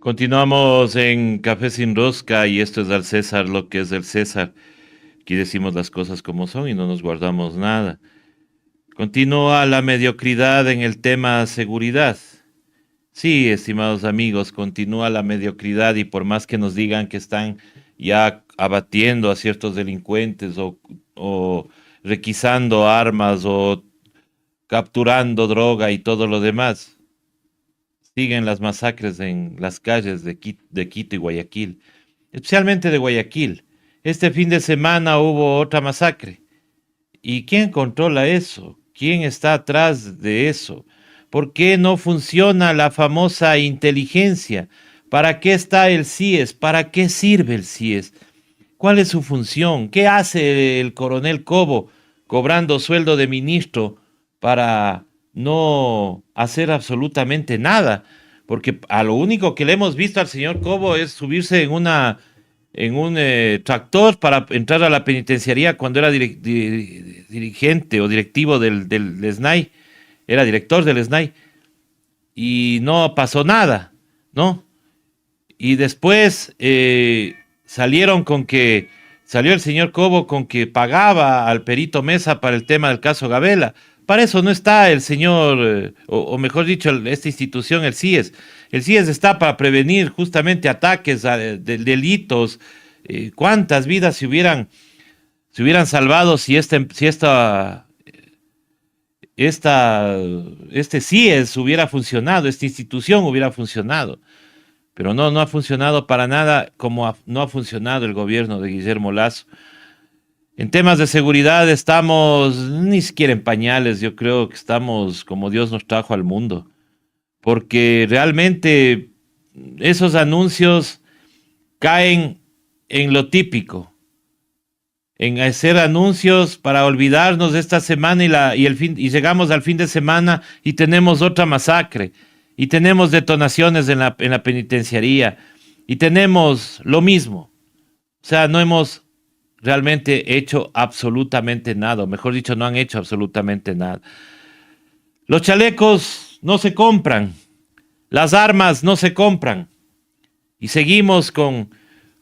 Continuamos en Café sin Rosca y esto es al César lo que es del César. Aquí decimos las cosas como son y no nos guardamos nada. Continúa la mediocridad en el tema seguridad. Sí, estimados amigos, continúa la mediocridad y por más que nos digan que están ya abatiendo a ciertos delincuentes o requisando armas o capturando droga y todo lo demás, siguen las masacres en las calles de Quito y Guayaquil, especialmente de Guayaquil. Este fin de semana hubo otra masacre. ¿Y quién controla eso? ¿Quién está atrás de eso? ¿Por qué no funciona la famosa inteligencia? ¿Para qué está el CIES? ¿Para qué sirve el CIES? ¿Cuál es su función? ¿Qué hace el coronel Cobo cobrando sueldo de ministro para no hacer absolutamente nada? Porque a lo único que le hemos visto al señor Cobo es subirse en un tractor para entrar a la penitenciaría cuando era dirigente o directivo del SNAI, era director del SNAI, y no pasó nada, ¿no? Y después salieron con que, salió el señor Cobo con que pagaba al perito Mesa para el tema del caso Gabela. Para eso no está el señor, o mejor dicho, esta institución, el CIES. El CIES está para prevenir justamente ataques de delitos. ¿Cuántas vidas se hubieran salvado si este CIES hubiera funcionado, esta institución hubiera funcionado? Pero no, no ha funcionado para nada como no ha funcionado el gobierno de Guillermo Lasso. En temas de seguridad estamos ni siquiera en pañales, yo creo que estamos como Dios nos trajo al mundo, porque realmente esos anuncios caen en lo típico, en hacer anuncios para olvidarnos de esta semana y llegamos al fin de semana y tenemos otra masacre y tenemos detonaciones en la penitenciaría y tenemos lo mismo. O sea, no hemos realmente hecho absolutamente nada, o mejor dicho, no han hecho absolutamente nada. Los chalecos no se compran, las armas no se compran y seguimos con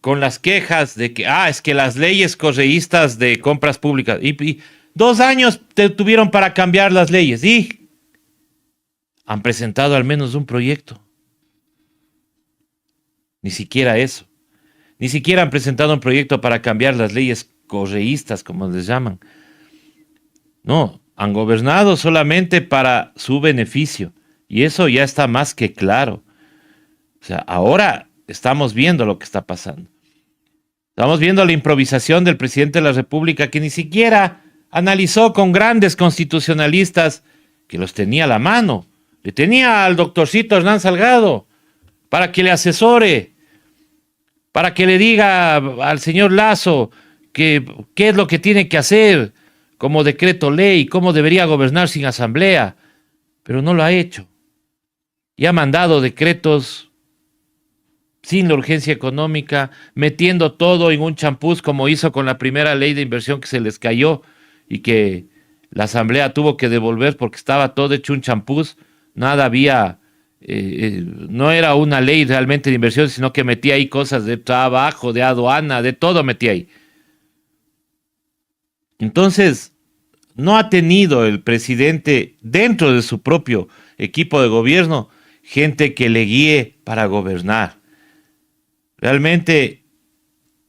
las quejas de que, es que las leyes correístas de compras públicas, y 2 años tuvieron para cambiar las leyes y han presentado al menos un proyecto. Ni siquiera eso. Ni siquiera han presentado un proyecto para cambiar las leyes correístas, como les llaman. No, han gobernado solamente para su beneficio. Y eso ya está más que claro. O sea, ahora estamos viendo lo que está pasando. Estamos viendo la improvisación del presidente de la República que ni siquiera analizó con grandes constitucionalistas que los tenía a la mano. Le tenía al doctorcito Hernán Salgado para que le asesore, para que le diga al señor Lasso qué es lo que tiene que hacer como decreto ley, cómo debería gobernar sin asamblea, pero no lo ha hecho. Y ha mandado decretos sin la urgencia económica, metiendo todo en un champús como hizo con la primera ley de inversión que se les cayó y que la asamblea tuvo que devolver porque estaba todo hecho un champús, nada había, no era una ley realmente de inversión, sino que metía ahí cosas de trabajo, de aduana, de todo metía ahí. Entonces, no ha tenido el presidente dentro de su propio equipo de gobierno gente que le guíe para gobernar. Realmente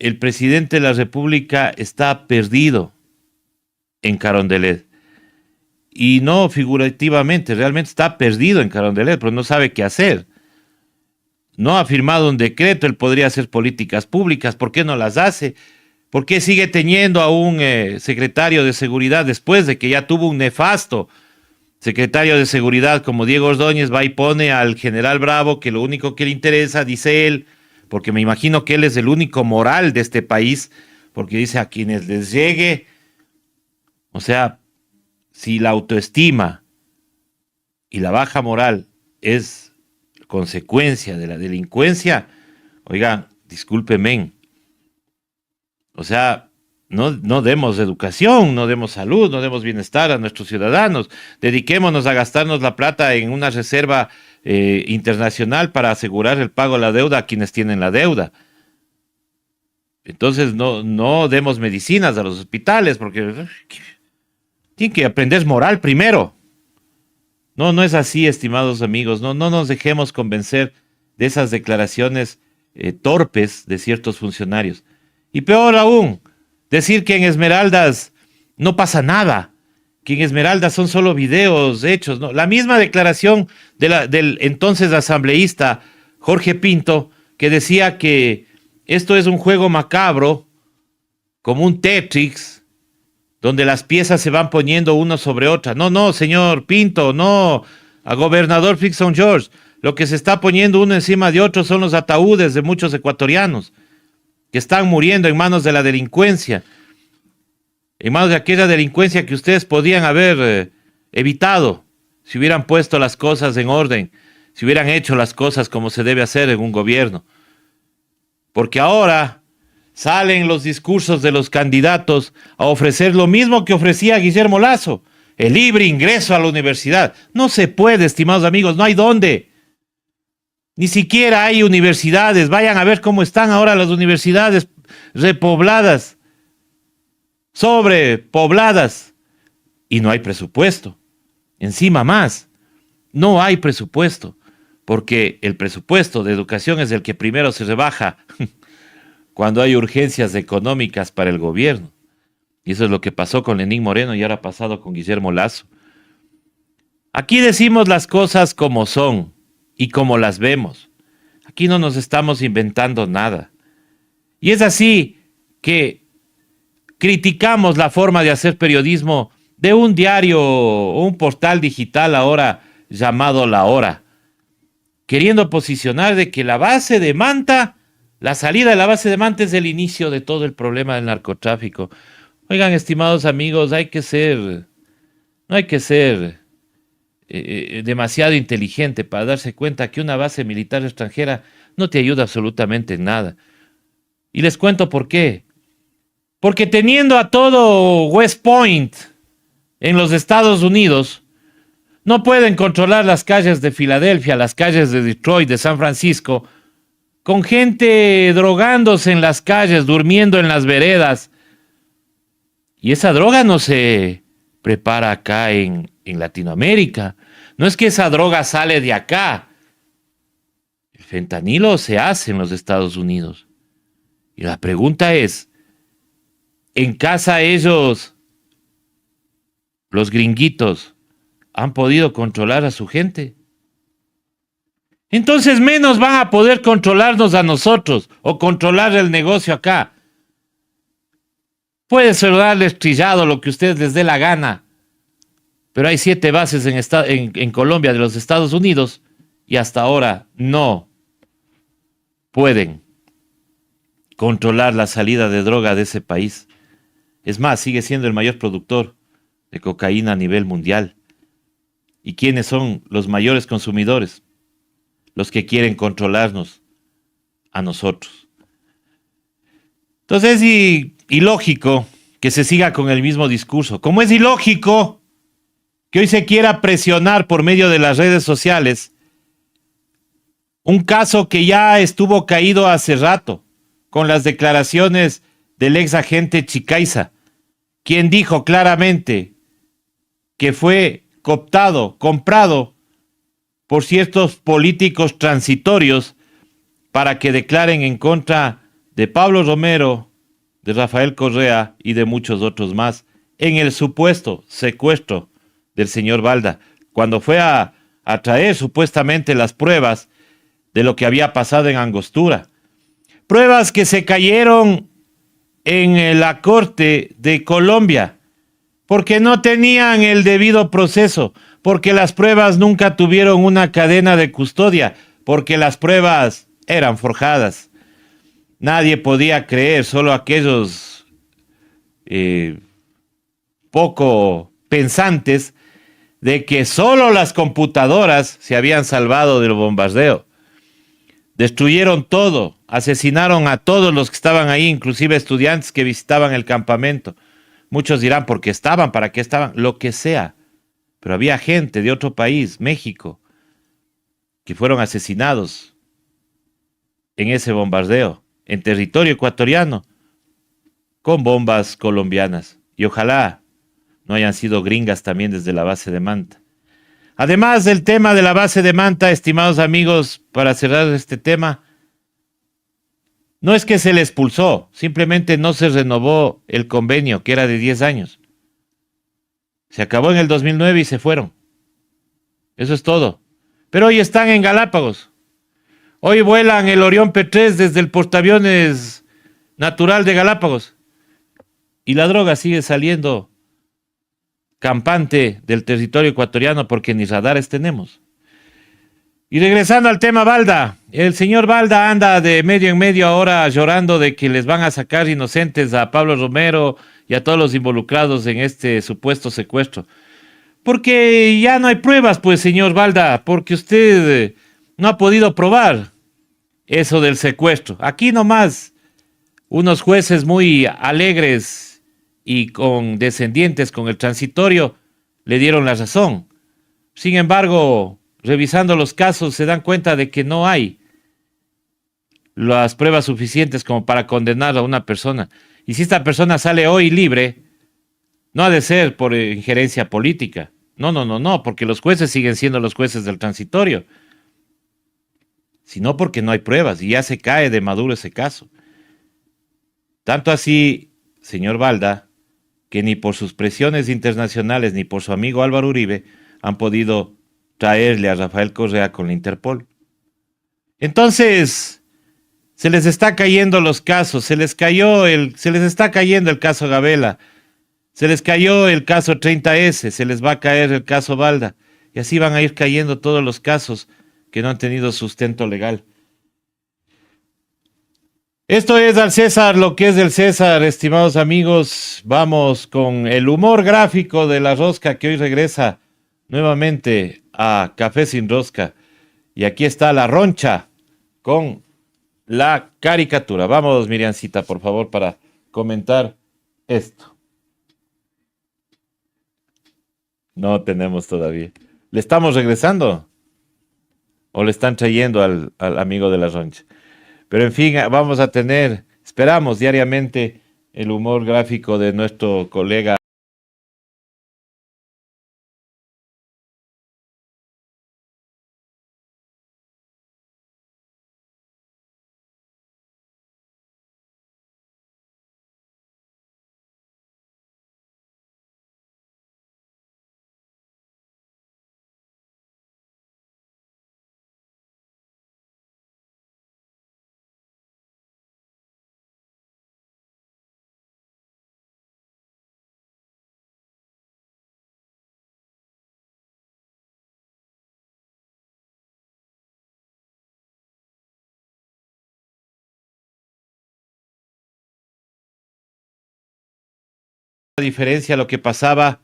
el presidente de la República está perdido en Carondelet. Y no figurativamente, realmente está perdido en Carondelet, pero no sabe qué hacer. No ha firmado un decreto, él podría hacer políticas públicas, ¿por qué no las hace? ¿Por qué sigue teniendo a un secretario de seguridad después de que ya tuvo un nefasto secretario de seguridad como Diego Ordóñez? Va y pone al general Bravo, que lo único que le interesa, dice él, porque me imagino que él es el único moral de este país, porque dice a quienes les llegue, o sea, si la autoestima y la baja moral es consecuencia de la delincuencia, oigan, discúlpeme, o sea, no demos educación, no demos salud, no demos bienestar a nuestros ciudadanos. Dediquémonos a gastarnos la plata en una reserva internacional para asegurar el pago de la deuda a quienes tienen la deuda. Entonces no demos medicinas a los hospitales porque tienen que aprender moral primero. No es así, estimados amigos. No nos dejemos convencer de esas declaraciones torpes de ciertos funcionarios. Y peor aún, decir que en Esmeraldas no pasa nada, que en Esmeraldas son solo videos hechos, ¿no? La misma declaración del entonces asambleísta Jorge Pinto, que decía que esto es un juego macabro, como un Tetris, donde las piezas se van poniendo una sobre otra. No, señor Pinto, no, a gobernador Frickson George. Lo que se está poniendo uno encima de otro son los ataúdes de muchos ecuatorianos que están muriendo en manos de la delincuencia, en manos de aquella delincuencia que ustedes podían haber evitado si hubieran puesto las cosas en orden, si hubieran hecho las cosas como se debe hacer en un gobierno. Porque ahora salen los discursos de los candidatos a ofrecer lo mismo que ofrecía Guillermo Lasso, el libre ingreso a la universidad. No se puede, estimados amigos, no hay dónde. Ni siquiera hay universidades. Vayan a ver cómo están ahora las universidades repobladas, sobrepobladas, y no hay presupuesto. Encima más, no hay presupuesto, porque el presupuesto de educación es el que primero se rebaja cuando hay urgencias económicas para el gobierno. Y eso es lo que pasó con Lenín Moreno y ahora ha pasado con Guillermo Lasso. Aquí decimos las cosas como son y como las vemos. Aquí no nos estamos inventando nada. Y es así que criticamos la forma de hacer periodismo de un diario o un portal digital ahora llamado La Hora, queriendo posicionar de que la base de Manta, la salida de la base de Manta es el inicio de todo el problema del narcotráfico. Oigan, estimados amigos, no hay que ser demasiado inteligente para darse cuenta que una base militar extranjera no te ayuda absolutamente en nada. Y les cuento por qué. Porque teniendo a todo West Point en los Estados Unidos, no pueden controlar las calles de Filadelfia, las calles de Detroit, de San Francisco, con gente drogándose en las calles, durmiendo en las veredas. Y esa droga no se prepara acá en Latinoamérica. No es que esa droga sale de acá. El fentanilo se hace en los Estados Unidos. Y la pregunta es, ¿en casa ellos, los gringuitos, han podido controlar a su gente? Entonces menos van a poder controlarnos a nosotros o controlar el negocio acá. Puede darles trillado lo que ustedes les dé la gana, pero hay 7 bases en Colombia de los Estados Unidos y hasta ahora no pueden controlar la salida de droga de ese país. Es más, sigue siendo el mayor productor de cocaína a nivel mundial. ¿Y quiénes son los mayores consumidores? Los que quieren controlarnos a nosotros. Entonces es ilógico que se siga con el mismo discurso. Como es ilógico que hoy se quiera presionar por medio de las redes sociales un caso que ya estuvo caído hace rato, con las declaraciones del ex agente Chicaiza, quien dijo claramente que fue cooptado, comprado por ciertos políticos transitorios para que declaren en contra de Pablo Romero, de Rafael Correa y de muchos otros más, en el supuesto secuestro del señor Balda, cuando fue a traer supuestamente las pruebas de lo que había pasado en Angostura. Pruebas que se cayeron en la Corte de Colombia, porque no tenían el debido proceso, porque las pruebas nunca tuvieron una cadena de custodia, porque las pruebas eran forjadas. Nadie podía creer, solo aquellos poco pensantes, de que solo las computadoras se habían salvado del bombardeo Destruyeron todo, asesinaron a todos los que estaban ahí, inclusive estudiantes que visitaban el campamento. Muchos dirán, ¿por qué estaban? ¿Para qué estaban? Lo que sea. Pero había gente de otro país, México, que fueron asesinados en ese bombardeo, en territorio ecuatoriano, con bombas colombianas. Y ojalá no hayan sido gringas también desde la base de Manta. Además del tema de la base de Manta, estimados amigos, para cerrar este tema, no es que se le expulsó, simplemente no se renovó el convenio, que era de 10 años. Se acabó en el 2009 y se fueron. Eso es todo. Pero hoy están en Galápagos. Hoy vuelan el Orión P3 desde el portaaviones natural de Galápagos. Y la droga sigue saliendo campante del territorio ecuatoriano porque ni radares tenemos. Y regresando al tema Balda, el señor Balda anda de medio en medio ahora llorando de que les van a sacar inocentes a Pablo Romero y a todos los involucrados en este supuesto secuestro. Porque ya no hay pruebas, pues, señor Balda, porque usted no ha podido probar eso del secuestro. Aquí nomás unos jueces muy alegres y condescendientes con el transitorio le dieron la razón. Sin embargo, revisando los casos se dan cuenta de que no hay las pruebas suficientes como para condenar a una persona. Y si esta persona sale hoy libre, no ha de ser por injerencia política. No, porque los jueces siguen siendo los jueces del transitorio. Sino porque no hay pruebas y ya se cae de maduro ese caso. Tanto así, señor Balda, que ni por sus presiones internacionales ni por su amigo Álvaro Uribe han podido traerle a Rafael Correa con la Interpol. Entonces, se les está cayendo los casos, se les está cayendo el caso Gabela, se les cayó el caso 30S, se les va a caer el caso Balda, y así van a ir cayendo todos los casos que no han tenido sustento legal. Esto es al César, lo que es del César, estimados amigos. Vamos con el humor gráfico de la rosca que hoy regresa nuevamente a Café sin Rosca. Y aquí está la roncha con la caricatura. Vamos, Miriancita, por favor, para comentar esto. No tenemos todavía. ¿Le estamos regresando? ¿O le están trayendo al amigo de la roncha? Pero en fin, vamos a tener, esperamos diariamente, el humor gráfico de nuestro colega. A diferencia de lo que pasaba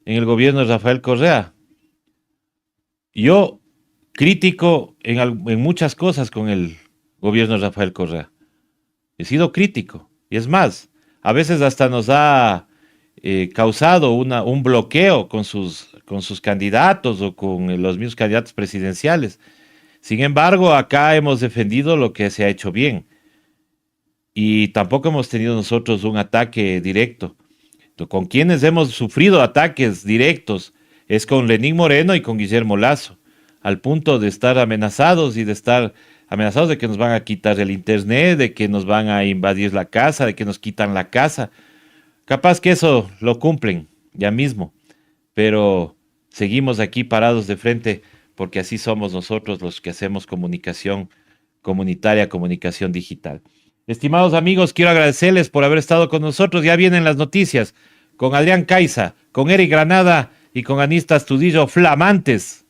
en el gobierno de Rafael Correa. Yo crítico en muchas cosas con el gobierno de Rafael Correa. He sido crítico. Y es más, a veces hasta nos ha causado un bloqueo con sus candidatos o con los mismos candidatos presidenciales. Sin embargo, acá hemos defendido lo que se ha hecho bien. Y tampoco hemos tenido nosotros un ataque directo. Con quienes hemos sufrido ataques directos es con Lenín Moreno y con Guillermo Lazo, al punto de estar amenazados y de estar amenazados de que nos van a quitar el internet, de que nos van a invadir la casa, de que nos quitan la casa. Capaz que eso lo cumplen ya mismo, pero seguimos aquí parados de frente porque así somos nosotros los que hacemos comunicación comunitaria, comunicación digital. Estimados amigos, quiero agradecerles por haber estado con nosotros. Ya vienen las noticias con Adrián Caiza, con Eric Granada y con Anista Astudillo, flamantes